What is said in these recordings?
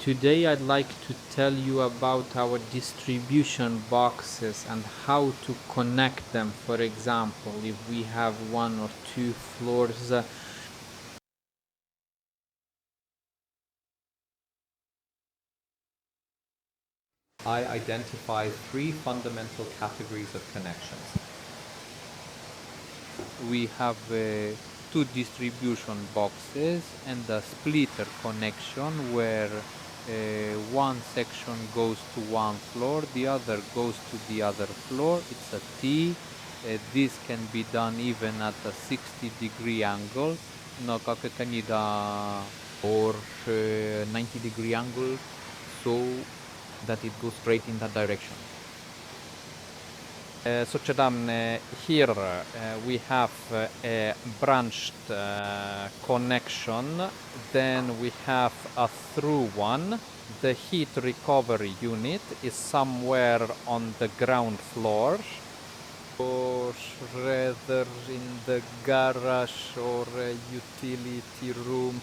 Today I'd like to tell you about our distribution boxes and how to connect them. For example, if we have one or two floors, I identify three fundamental categories of connections. we have two distribution boxes and a splitter connection where one section goes to one floor, the other goes to the other floor. It's a T. This can be done even at a 60-degree angle. No, kako ka një da or 90-degree angle so that it goes straight in that direction. So here we have a branched connection, then we have a through one. The heat recovery unit is somewhere on the ground floor, or rather in the garage or a utility room.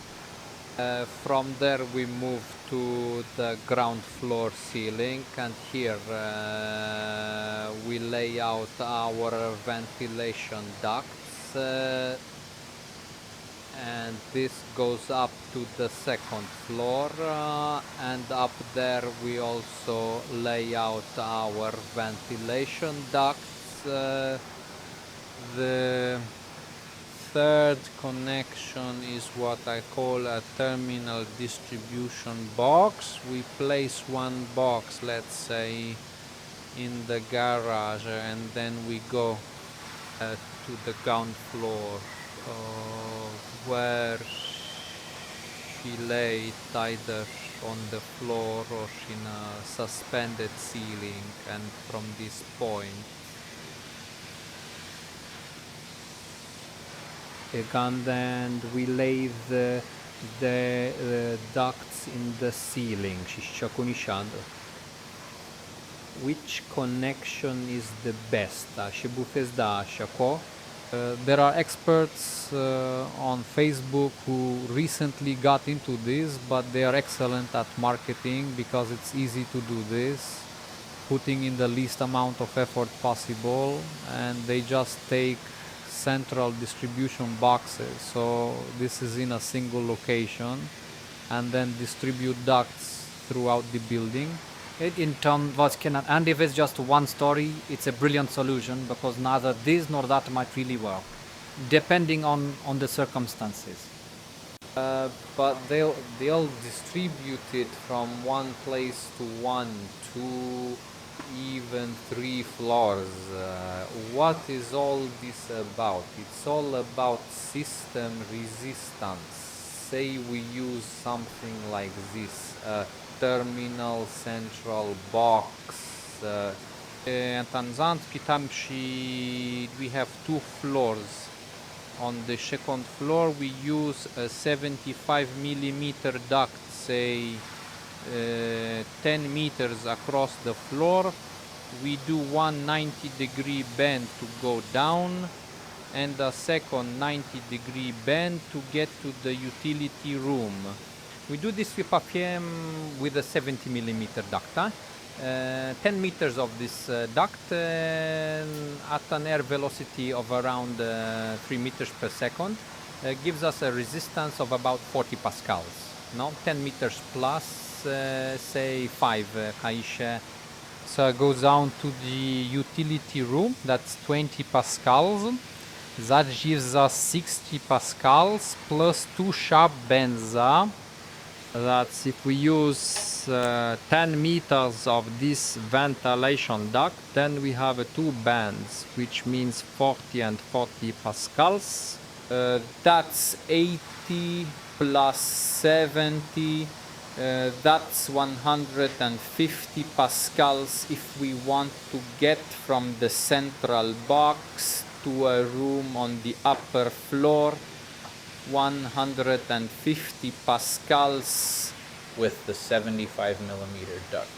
From there we move to the ground floor ceiling, and here we lay out our ventilation ducts, and this goes up to the second floor, and up there we also lay out our ventilation ducts. The third connection is what I call a terminal distribution box. We place one box, let's say, in the garage, and then we go to the ground floor where she lay either on the floor or in a suspended ceiling, and from this point and then we lay the ducts in the ceiling. Which connection is the best? There are experts on Facebook who recently got into this, but they are excellent at marketing because it's easy to do this, putting in the least amount of effort possible, and they just take central distribution boxes, so this is in a single location, and then distribute ducts throughout the building. And if it's just one story, it's a brilliant solution because neither this nor that might really work, depending on the circumstances. But they'll distribute it from one place to one, two, even three floors. What is all this about? It's all about system resistance. Say we use something like this, a terminal central box. And we have two floors. On the second floor we use a 75 millimeter duct, say 10 meters across the floor. We do one 90-degree bend to go down and a second 90-degree bend to get to the utility room. We do this with a 70 millimeter duct. 10 meters of this duct at an air velocity of around 3 meters per second gives us a resistance of about 40 pascals. No? 10 meters plus, say 5 kaisze. So it goes down to the utility room, that's 20 pascals. That gives us 60 pascals plus 2 sharp bends. That's if we use 10 meters of this ventilation duct, then we have 2 bands, which means 40 and 40 pascals. That's 80 plus 70. That's 150 pascals if we want to get from the central box to a room on the upper floor. 150 pascals with the 75 millimeter duct.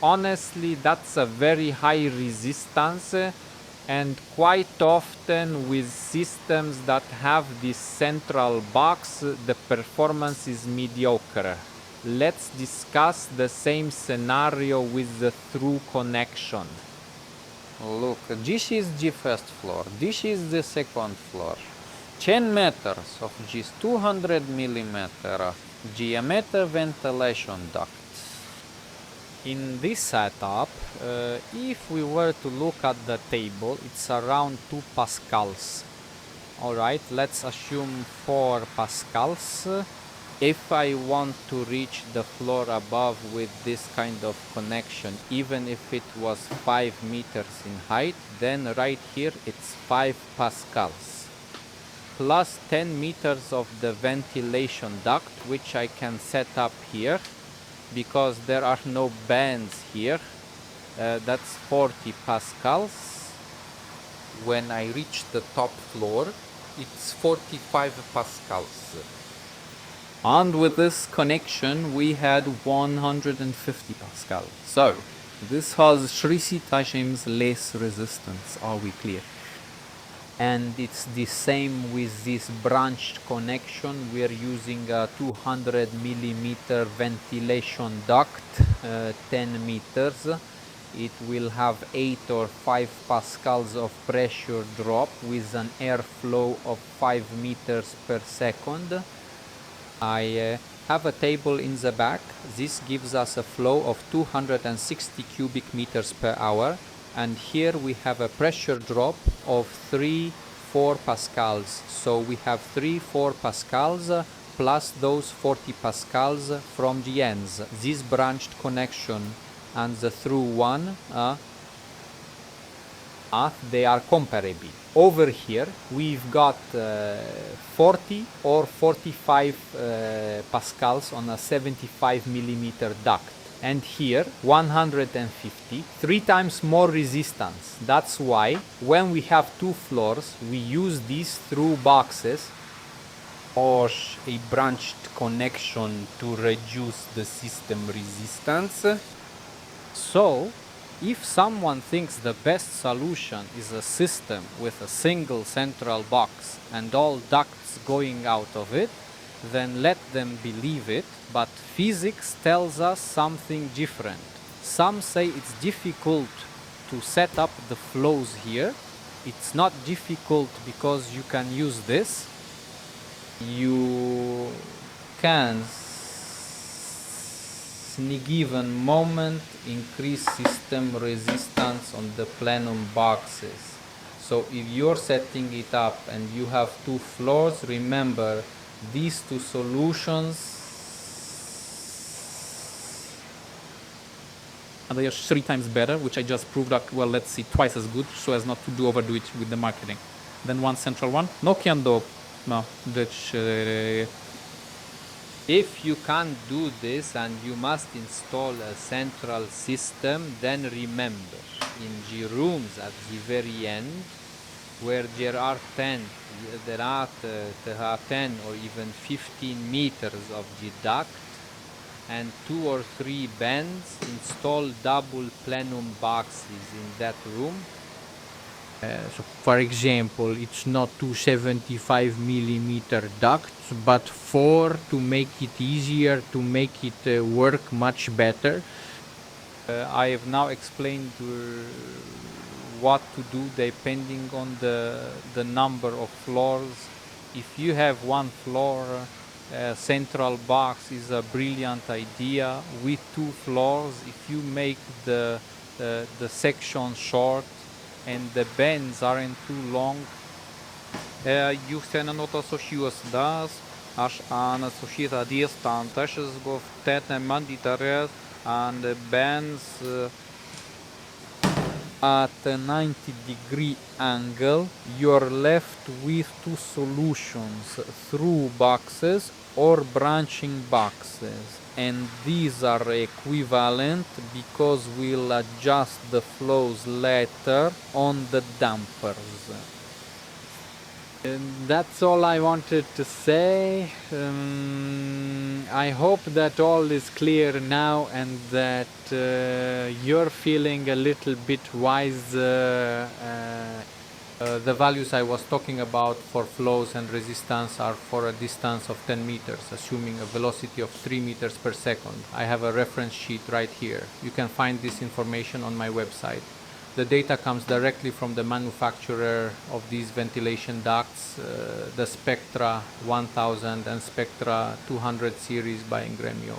Honestly, that's a very high resistance, And quite often with systems that have this central box, the performance is mediocre. Let's discuss the same scenario with the through connection. Look, this is the first floor, this is the second floor. 10 meters of this 200 millimeter diameter ventilation duct. In this setup, if we were to look at the table, it's around 2 pascals. Alright, let's assume 4 pascals. If I want to reach the floor above with this kind of connection, even if it was 5 meters in height, then right here it's 5 pascals. Plus 10 meters of the ventilation duct, which I can set up here, because there are no bands here. That's 40 pascals. When I reach the top floor, it's 45 pascals. And with this connection, we had 150 pascal. So, this has 3 times less resistance, are we clear? And it's the same with this branched connection. We are using a 200 millimeter ventilation duct, 10 meters. It will have 8 or 5 pascals of pressure drop with an airflow of 5 meters per second. I have a table in the back. This gives us a flow of 260 cubic meters per hour. And here we have a pressure drop of 3-4 pascals. So we have 3-4 pascals plus those 40 pascals from the ends. This branched connection and the through one, they are comparable. Over here we've got 40 or 45 pascals on a 75 millimeter duct. And here 150, 3 times more resistance. That's why when we have 2 floors, we use these through boxes or a branched connection to reduce the system resistance. So, if someone thinks the best solution is a system with a single central box and all ducts going out of it, then let them believe it, but physics tells us something different. Some say it's difficult to set up the flows here. It's not difficult because you can use this. You can in a given moment increase system resistance on the plenum boxes. So if you're setting it up and you have 2 floors, remember these 2 solutions, and they are 3 times better, which I just proved that, well, let's see, twice as good, so as not to overdo it with the marketing. Then one central one. No kendo, no, deci if you can't do this and you must install a central system, then remember, in the rooms at the very end, where there are 10 or even 15 meters of the duct and 2 or 3 bands, install double plenum boxes in that room. So for example, it's not 275 millimeter ducts, but 4 to make it easier, to make it work much better. I have now explained what to do depending on the number of floors. If you have 1 floor, central box is a brilliant idea. With 2 floors, if you make the section short and the bends aren't too long, ju se në nota soshios das, në soshita distan tashës go 8 manditares and the bends at a 90-degree angle, you're left with 2 solutions, through boxes or branching boxes, and these are equivalent because we'll adjust the flows later on the dampers. That's all I wanted to say. I hope that all is clear now and that you're feeling a little bit wiser. The values I was talking about for flows and resistance are for a distance of 10 meters, assuming a velocity of 3 meters per second. I have a reference sheet right here. You can find this information on my website. The data comes directly from the manufacturer of these ventilation ducts, the Spectra 1000 and Spectra 200 series by Ingremio.